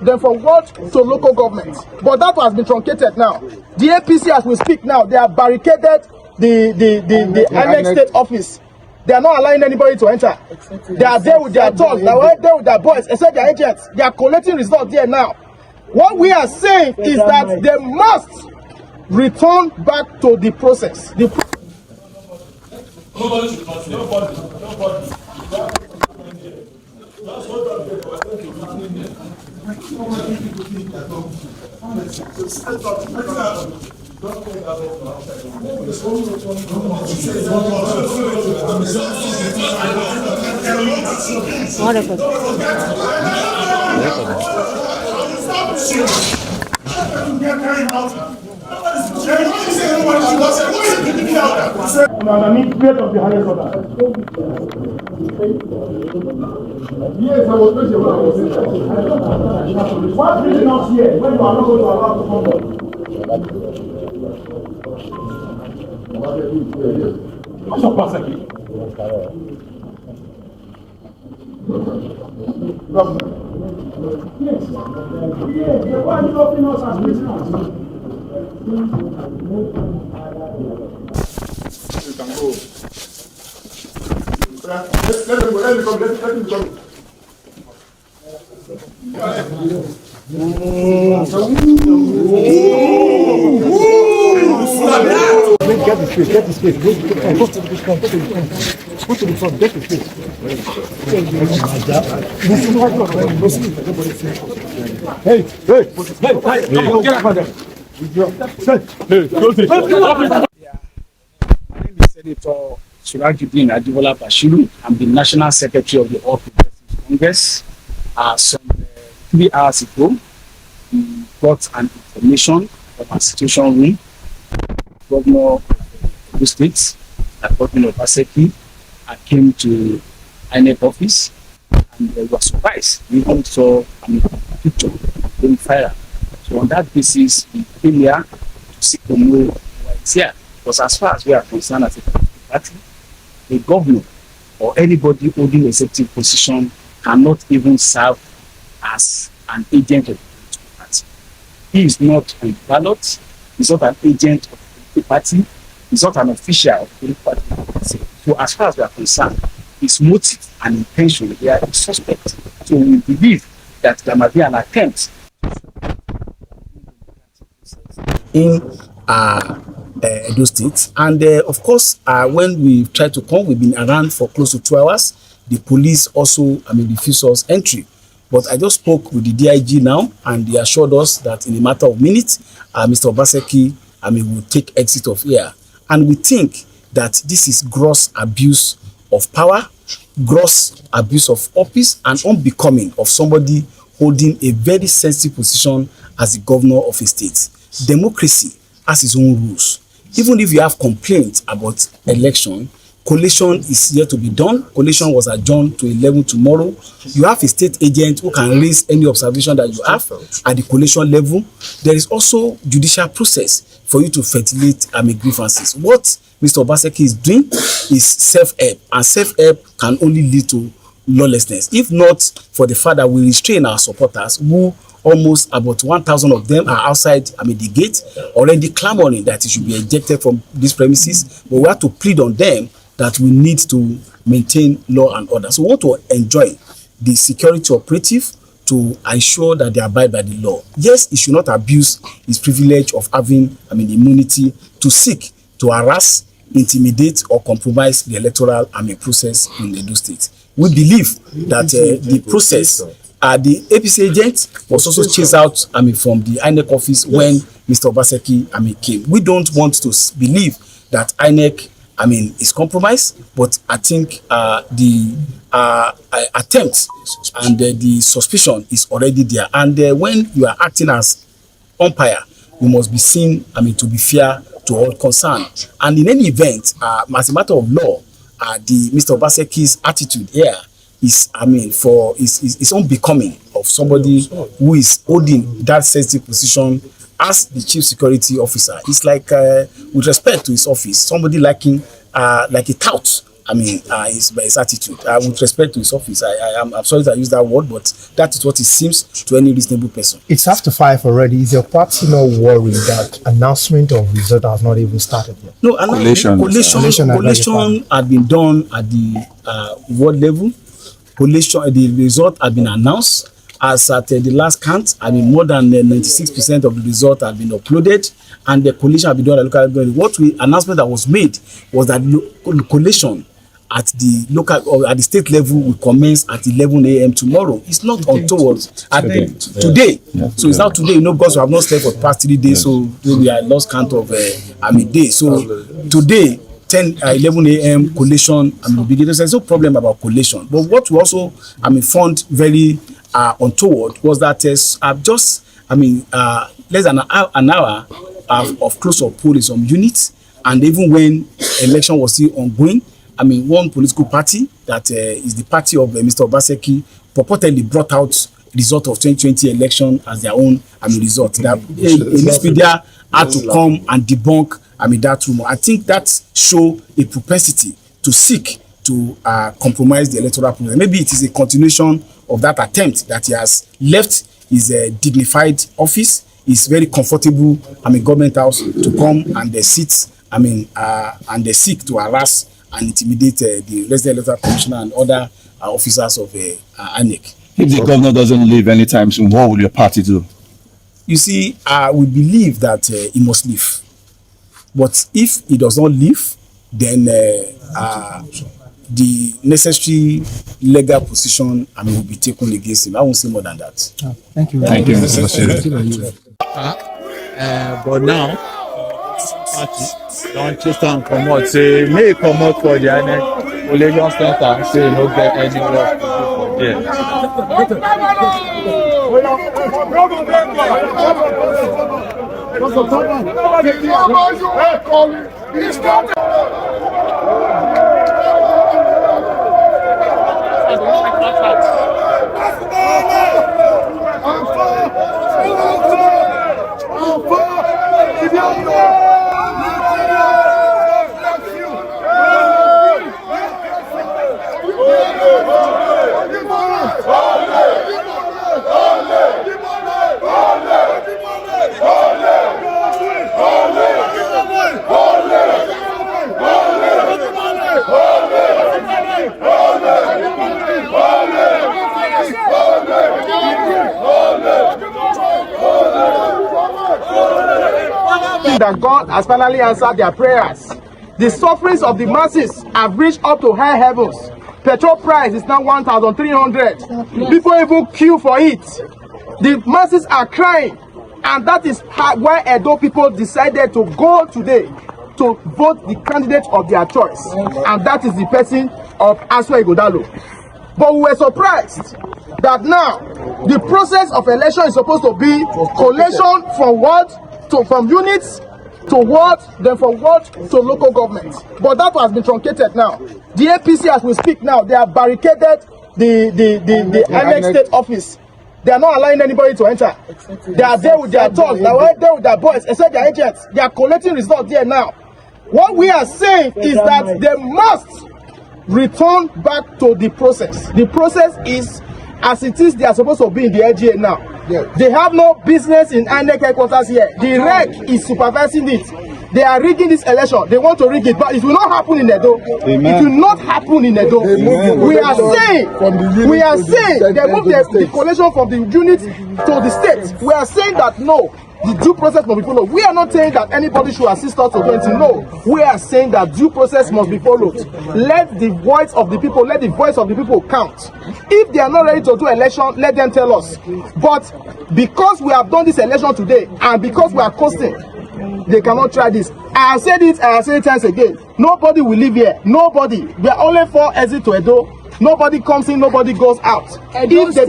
then from ward to local government. But that has been truncated now. The APC, as we speak now, they have barricaded the Inec state office. They are not allowing anybody to enter. They are there with their thugs, they are there with their boys, except their agents. They are collecting results there now. What we are saying is that they must return back to the process. Yes, I was going what's bringing us here when you are not going to allow to come back? What's Obaseki? Yes. Yes, why are you helping us as prisoners? You can go. Let him come. Get the space. Go to the front. Go to the front. Get the space. Hey! Come on, get up there. My name is Senator Surajudeen Ajibola Bashiru. I'm the National Secretary of the All Progressives Congress. Some 3 hours ago, we got an information from our situation room. Governor of the state, Governor Obaseki, came to Inec office, and we were surprised. We even saw a picture of fire. So on that basis, we came here to seek to know why it's here. Because as far as we are concerned as a political party, the governor or anybody holding a executive position cannot even serve as an agent of the political party. He is not on the ballot, he's not an agent of the political party, he's not an official of the political party. So as far as we are concerned, his motive and intention here is suspect. So we believe that there might be an attempt in Edo State, and of course, when we tried to come, we've been around for close to 2 hours. The police also, refused us entry. But I just spoke with the DIG now, and they assured us that in a matter of minutes, Mr. Obaseki, will take exit of here. And we think that this is gross abuse of power, gross abuse of office, and unbecoming of somebody holding a very sensitive position as the governor of a state. Democracy has its own rules. Even if you have complaints about election, collation is yet to be done. Collation was adjourned to 11 tomorrow. You have a state agent who can raise any observation that you have at the collation level. There is also judicial process for you to ventilate grievances. What Mr. Obaseki is doing is self-help, and self-help can only lead to lawlessness. If not for the fact that we restrain our supporters, who almost about 1,000 of them are outside the gate, already clamoring that it should be ejected from these premises. But we have to plead on them that we need to maintain law and order. So we want to enjoin the security operative to ensure that they abide by the law. Yes, he should not abuse his privilege of having immunity to seek to harass, intimidate, or compromise the electoral process in Edo State. We believe that the process, the APC agent was also chased out from the INEC office when Mr. Obaseki came. We don't want to believe that INEC is compromised, but I think the attempt and the suspicion is already there. And when you are acting as umpire, you must be seen to be fair to all concerned. And in any event, as a matter of law, the Mr. Obaseki's attitude here is is unbecoming of somebody who is holding that sensitive position as the chief security officer. It's like, with respect to his office, somebody like a tout his attitude. With respect to his office, I'm sorry that I use that word, but that is what it seems to any reasonable person. It's after 5 already. Is your party not worried that announcement of result has not even started yet? No, collation had been done at the ward level. The result had been announced. As at the last count, more than 96% of the result had been uploaded, and the collation had been done at local government. Announcement that was made was that collation at the local or at the state level will commence at 11 a.m. tomorrow. It's not untoward today. Yeah. So it's not today, because we have not slept for the past 3 days, so we are lost count of day. So today, 11 a.m. collation, there's no problem about collation. But what we also, found very untoward was that less than an hour of close-up poll in some units, and even when election was still ongoing, one political party that is the party of Mr. Obaseki purportedly brought out result of 2020 election as their own result. That this media had to come and debunk that rumor. I think that show a propensity to seek to compromise the electoral process. Maybe it is a continuation of that attempt that he has left his dignified office, his very comfortable government house, to come and sit and they seek to harass and intimidate the resident electoral commissioner and other officers of Inec. If the governor doesn't leave anytime soon, what will your party do? You see, we believe that he must leave. But if he does not leave, then the necessary legal position will be taken against him. I won't say more than that. Thank you. Thank you. But now, party don't chase and promote. Say, may come out for the Inec Collegium Center. Say, no get any work to do for that God has finally answered their prayers. The sufferings of the masses have reached up to high heavens. Petrol price is now 1,300. People even queue for it. The masses are crying, and that is why Edo people decided to go today to vote the candidate of their choice, and that is the person of Aswa Igodalo. But we were surprised that now the process of election is supposed to be collation from from units to ward, then from ward to local government. But that has been truncated now. The APC, as we speak now, they have barricaded the Inec state office. They are not allowing anybody to enter. They are there with their thugs, they are there with their boys, except their agents. They are collecting results there now. What we are saying is that they must return back to the process. The process is as it is. They are supposed to be in the LGA now. Yes. They have no business in Inec headquarters here. The REC is supervising it. They are rigging this election. They want to rig it, but it will not happen in Edo. Amen. It will not happen in Edo. We are saying they move the collation from the unit to the state. We are saying that no, the due process must be followed. We are not saying that anybody should assist us to do anything. No, we are saying that due process must be followed. Let the voice of the people count. If they are not ready to do election, let them tell us. But because we have done this election today, and because we are coasting, they cannot try this. I have said it, I have said it times again. Nobody will live here. Nobody. We are only 4 exits to Edo. Nobody comes in, nobody goes out. If they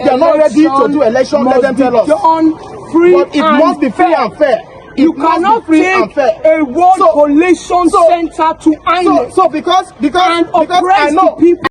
are not ready to do election, let them tell us. But it must be free and fair. You cannot take a world collation center to Inec because and oppress I know the people.